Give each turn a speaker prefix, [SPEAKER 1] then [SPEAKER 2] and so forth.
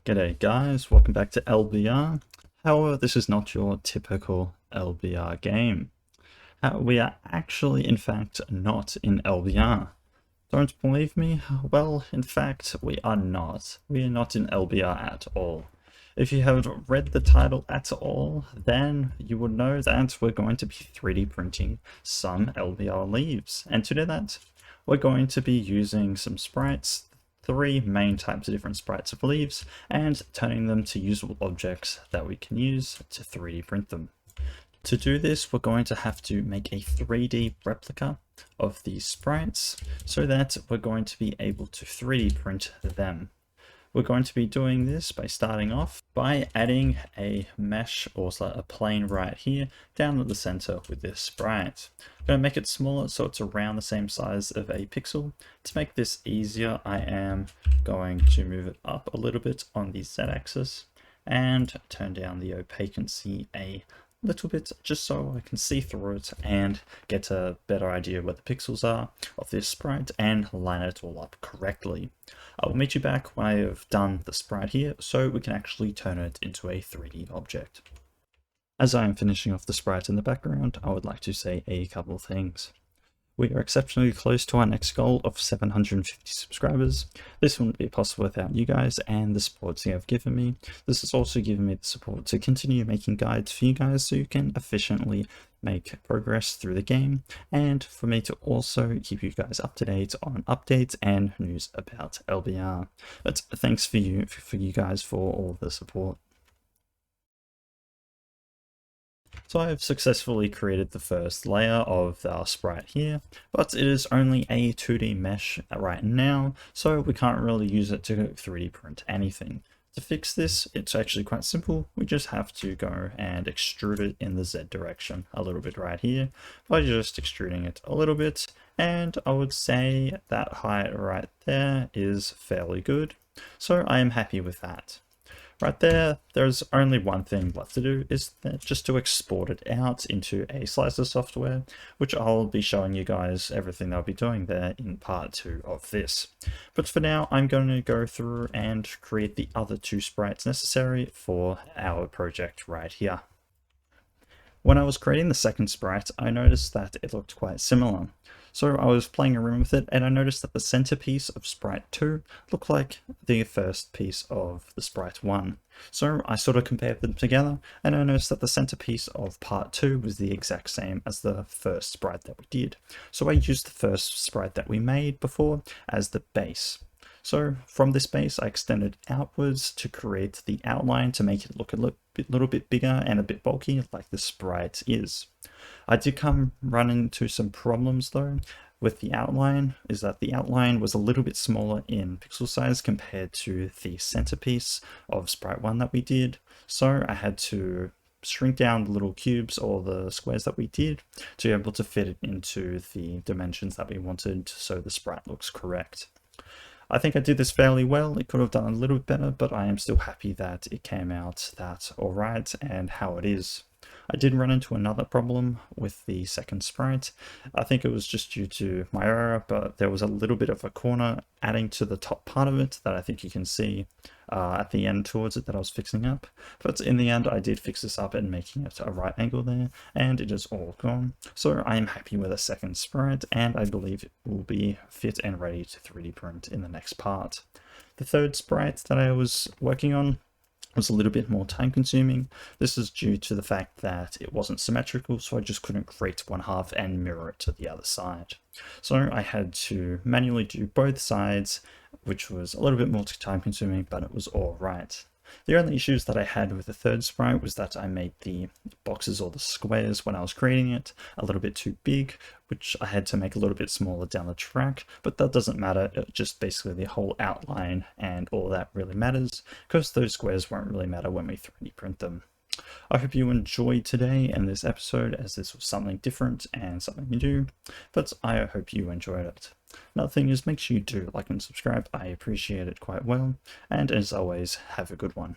[SPEAKER 1] G'day guys, welcome back to LBR. However, this is not your typical LBR game. We are actually, in fact, not in LBR. Don't believe me? Well, in fact, we are not. We are not in LBR at all. If you have read the title at all, then you would know that we're going to be 3D printing some LBR leaves. And to do that, we're going to be using some sprites, three main types of different sprites of leaves, and turning them to usable objects that we can use to 3D print them. To do this, we're going to have to make a 3D replica of these sprites so that we're going to be able to 3D print them. We're going to be doing this by starting off by adding a mesh or a plane right here down at the center with this sprite. I'm going to make it smaller so it's around the same size of a pixel. To make this easier, I am going to move it up a little bit on the Z-axis and turn down the opaquency a little bit just so I can see through it and get a better idea where the pixels are of this sprite and line it all up correctly. I will meet you back when I have done the sprite here so we can actually turn it into a 3D object. As I am finishing off the sprite in the background, I would like to say a couple of things. We are exceptionally close to our next goal of 750 subscribers. This wouldn't be possible without you guys and the support you have given me. This has also given me the support to continue making guides for you guys so you can efficiently make progress through the game, and for me to also keep you guys up to date on updates and news about LBR. But thanks for you guys for all the support. So I have successfully created the first layer of our sprite here, but it is only a 2D mesh right now, so we can't really use it to 3D print anything. To fix this, it's actually quite simple. We just have to go and extrude it in the Z direction a little bit right here by just extruding it a little bit, and I would say that height right there is fairly good, so I am happy with that. Right there, there's only one thing left to do, is just to export it out into a slicer software, which I'll be showing you guys everything I'll be doing there in part 2 of this. But for now, I'm going to go through and create the other two sprites necessary for our project right here. When I was creating the second sprite, I noticed that it looked quite similar. So I was playing around with it and I noticed that the centerpiece of sprite 2 looked like the first piece of the sprite 1. So I sort of compared them together and I noticed that the centerpiece of part 2 was the exact same as the first sprite that we did. So I used the first sprite that we made before as the base. So from this base, I extended outwards to create the outline to make it look a little bit bigger and a bit bulky like the sprite is. I did run into some problems though with the outline, is that the outline was a little bit smaller in pixel size compared to the centerpiece of sprite 1 that we did. So I had to shrink down the little cubes or the squares that we did to be able to fit it into the dimensions that we wanted so the sprite looks correct. I think I did this fairly well. It could have done a little bit better, but I am still happy that it came out that alright and how it is. I did run into another problem with the second sprite. I think it was just due to my error, but there was a little bit of a corner adding to the top part of it that I think you can see at the end towards it that I was fixing up. But in the end, I did fix this up and making it a right angle there, and it is all gone. So I am happy with a second sprite, and I believe it will be fit and ready to 3D print in the next part. The third sprite that I was working on was a little bit more time consuming. This is due to the fact that it wasn't symmetrical, so I just couldn't create one half and mirror it to the other side. So I had to manually do both sides, which was a little bit more time consuming, but it was all right. The only issues that I had with the third sprite was that I made the boxes or the squares when I was creating it a little bit too big, which I had to make a little bit smaller down the track, but that doesn't matter. It just basically the whole outline and all that really matters, because those squares won't really matter when we 3D print them. I hope you enjoyed today and this episode, as this was something different and something new, but I hope you enjoyed it. Another thing is, make sure you do like and subscribe. I appreciate it quite well, and as always, have a good one.